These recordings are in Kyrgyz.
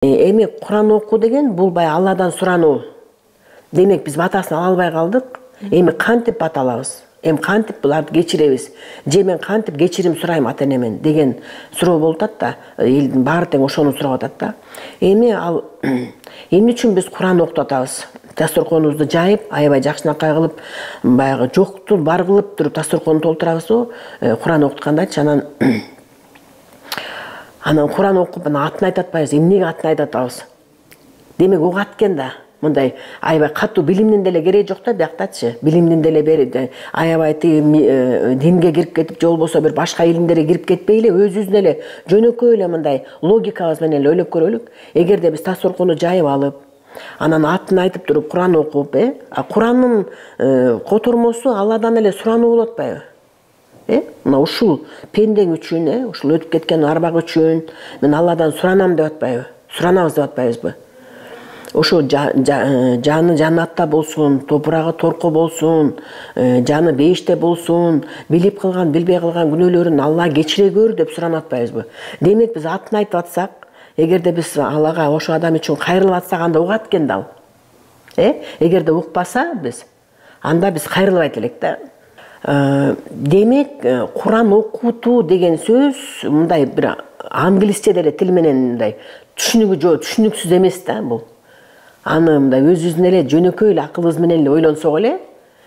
Эми Куран окуу деген бул баягы Алладан сурануу. Демек биз батасын ала албай калдык. Эми кантип бата алабыз? Эми кантип буларды кечиребиз? Же мен кантип кечирим сурайм ата энемен деген суроо болуп атат да. Элдин баары тең ошону сурап атат да. Эми ал эмне үчүн биз Куран окутуп атабыз? Дасторконубузду жайып, аябай жакшынакай кылып, баягы жокту бар кылып туруп дасторконду толтурабызбы? Куран окуткандачы анан Куран окуп атын айтып атпайбыз, эмнеге атын айтып атабыз? Демек угат экен да. Мындай аябай катуу билимдин деле кереги жок да бияктачы. Билимдин деле бери аябай динге кирип кетип, же болбосо бир башка илимдерге кирип кетпей эле өзүбүздүн эле жөнөкөй эле мындай логикабыз менен эле ойлоп көрөлүк. Эгерде биз дасторконду жайып алып, анан атын айтып туруп Куран окуп, Курандын котормосу Алладан эле сурануу болуп атпайбы? Мына ушул пендең үчүн, ушул өтүп кеткен арбак үчүн мен Алладан суранам деп атпайбы? Суранабыз деп атпайбызбы? Ошо жаны жаннатта болсун, топурагы торко болсун, жаны бейиште болсун, билип кылган, билбей кылган күнөөлөрүн Алла кечире көр деп суранып атпайбызбы? Демек биз атын айтып атсак, эгерде биз Аллага ошо адам үчүн кайрылып атсак, анда угат экен да ал. Эгерде укпаса биз, анда биз кайрылбайт элек да. Демек, Куран окутуу деген сөз мындай бир англисче деле тил менен мындай түшүнүксүз эмес да бул. Аны мындай өзүбүздүн эле жөнөкөй эле акылыбыз менен эле ойлонсок эле,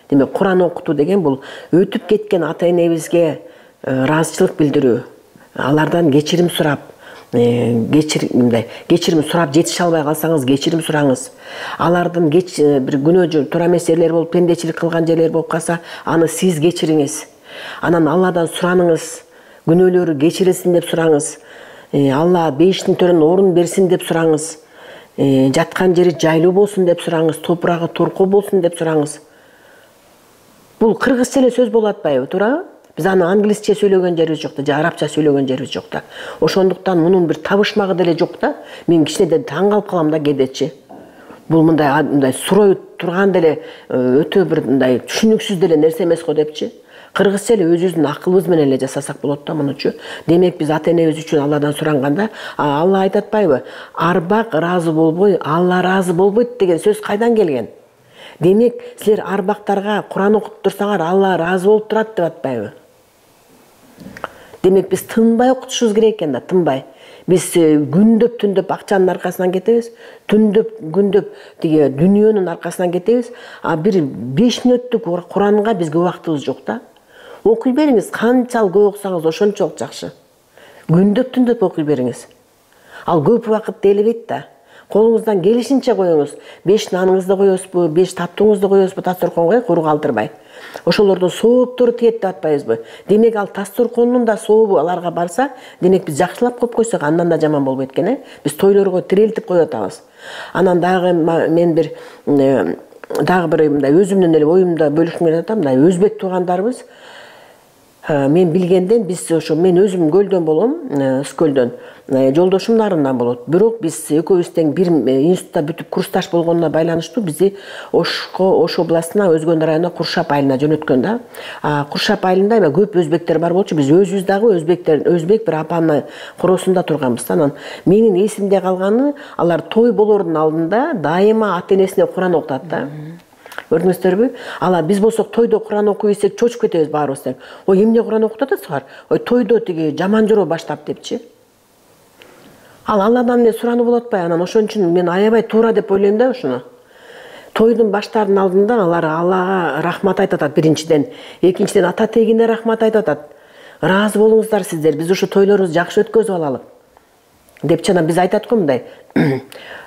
демек Куран окутуу деген бул өтүп кеткен ата энебизге ыраазычылык билдирүү, алардан кечирим сурап, кечирим сурап жетише албай калсаңыз кечирим сураңыз. Алардын бир күнөө туура эмес жерлери болуп, пендечилик кылган жерлери болуп калса, аны сиз кечириңиз. Анан Алладан сураныңыз, күнөөлөрү кечирилсин деп сураңыз. Алла бейиштин төрүнөн орун берсин деп сураңыз. Жаткан жери жайлуу болсун деп сураңыз, топурагы торко болсун деп сураңыз. Бул кыргызча эле сөз болуп атпайбы, туурабы? Биз аны англисче сүйлөгөн жерибиз жок да, же арабча сүйлөгөн жерибиз жок да. Ошондуктан мунун бир табышмагы деле жок да. Мен кичине таң калып калам да кедечи. Бул мындай сурой турган деле өтө бир мындай түшүнүксүз деле нерсе эмес го депчи. Кыргызча эле өзүбүздүн акылыбыз менен эле жасасак болот да мунучу. Демек биз ата энебиз үчүн Алладан суранганда, Алла айтат атпайбы? Арбак ыраазы болбой, Алла ыраазы болбойт деген сөз кайдан келген? Демек, силер арбактарга Куран окутуп турсаңар, Алла ыраазы болуп турат деп атпайбы? Демек биз тынбай окутушубуз керек экен да, тынбай. Биз күндөп түндөп акчанын аркасынан кетебиз, күндөп тиги дүйнөнүн аркасынан кетебиз, а бир 5 мүнөттүк Куранга бизге убактыбыз жок да. Окуй бериңиз, канчалык көп окусаңыз ошончолук жакшы. Күндөп түндөп окуй бериңиз. Ал көп убакыт делебейт да. Колуңуздан келишинче коюңуз. 5 наныңызды коесузбу, 5 таттууңузду коесузбу дасторконго, куру калтырбай. Ошолордун сооптору тиет деп атпайбызбы? Демек ал дасторкондун да сообу аларга барса, демек биз жакшылап коюп койсок андан да жаман болбойт экен, Биз тойлорго тирелтип коюп атабыз. Анан дагы мен бир мындай өзүмдүн эле оюмду бөлүшкүм келип атам, мындай өзбек туугандарыбыз. Мен билгенден биз ошо мен өзүм көлдөн болом, Скөлдөн. Жолдошум Нарындан болот. Бирок биз экөөбүз тең бир институтта бүтүп курсташ болгонуна байланыштуу бизди Ош областына, Өзгөн районуна Куршап айылына жөнөткөн да. Куршап айылында көп өзбектер бар болчу. Биз өзүбүз дагы өзбек бир апаны коросунда турганбыз. Анан менин эсимде калганы, алар той болордун алдында дайыма ата энесине Куран окутат да. Көрдүңүздөрбү? Ала биз болсок тойдо Куран окуй десек чочуп кетебиз баарыбыз тең. Ой, эмне Куран окутуп атасыңар? Ой, тойдо тиги жаман жороо баштап депчи. Ал Алладан эле сурануу болот атпайбы? Анан ошон үчүн мен аябай туура деп ойлойм да ушуну. Тойдун баштардын алдында алар Аллага рахмат айтып атат биринчиден, экинчиден ата тегине рахмат айтып атат. Ыраазы болуңуздар сиздер, биз ушу тойлорубузду жакшы өткөзүп алалы. Депчи, анан биз айтат го мындай.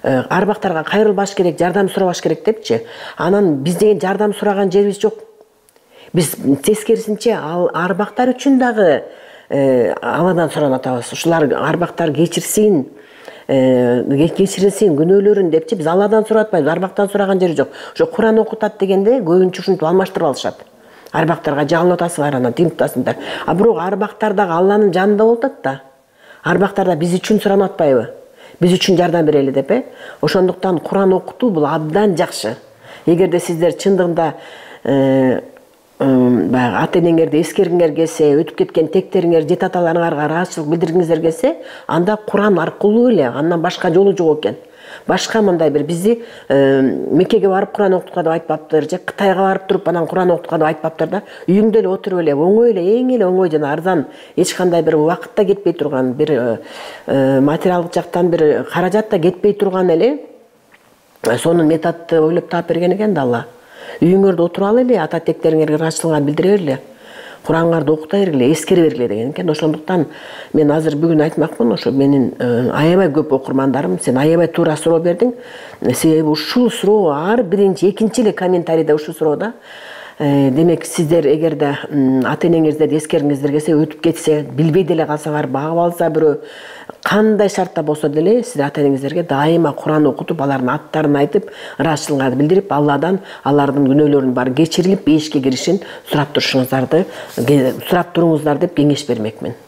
Арбактарга кайрылбаш керек, жардам сурабаш керек депчи. Анан биз деген жардам сураган жерибиз жок. Биз тескерисинче арбактар үчүн дагы Алладан суранып атабыз. Ушулар арбактар кечирилсин, күнөөлөрүн депчи биз Алладан сурап атпайбыз, арбактан сураган жери жок. Ошо Куран окутат дегенде көбүнчө ушинтип алмаштырып алышат. Арбактарга жалынып атасыңар, анан тинтип атасыңдар. Бирок арбактар дагы Алланын жанында болуп атат да. Арбактар да биз үчүн суранып атпайбы? Биз үчүн жардам берели деп, Ошондуктан Куран окутуу бул абдан жакшы. Эгерде сиздер чындыгында баягы ата энеңерди эскергиңер келсе, өтүп кеткен тектериңер, жет аталарыңарга ыраазычылык билдиргиңиздер келсе, анда Куран аркылуу эле, андан башка жолу жок экен. Башка мындай бир бизди Меккеге барып Куран окутука деп айтпаптыр, же Кытайга барып туруп анан Куран окутука деп айтпаптыр да. Үйүңдө эле отуруп эле, оңой эле, эң эле оңой жана арзан, эч кандай бир убакытта кетпей турган, бир материалдык жактан бир каражат да кетпей турган эле сонун методду ойлоп таап берген экен да Алла. Үйүңөрдө отуралы эле, ата тектериңерге ыраазычылыгыңарды билдире бергиле. Курангарды окута бергиле, эскере бергиле деген экен. Ошондуктан мен азыр бүгүн айтмакмын, ошо менин аябай көп окурмандарым, сен аябай туура суроо бердиң. Себеби ушул суроо ар биринчи, экинчи эле комментарийде ушул суроо. Демек сиздер эгерде ата энеңиздерди эскергиңиздер келсе, өтүп кетсе, билбей деле калсаңар, багып алса бирөө, кандай шартта болсо деле сиз ата энеңиздерге дайыма Куран окутуп, алардын аттарын айтып, ыраазычылыгыңарды билдирип, Алладан алардын күнөөлөрүнүн баары кечирилип, бейишке киришин сурап туруңуздар деп кеңеш бермекмин.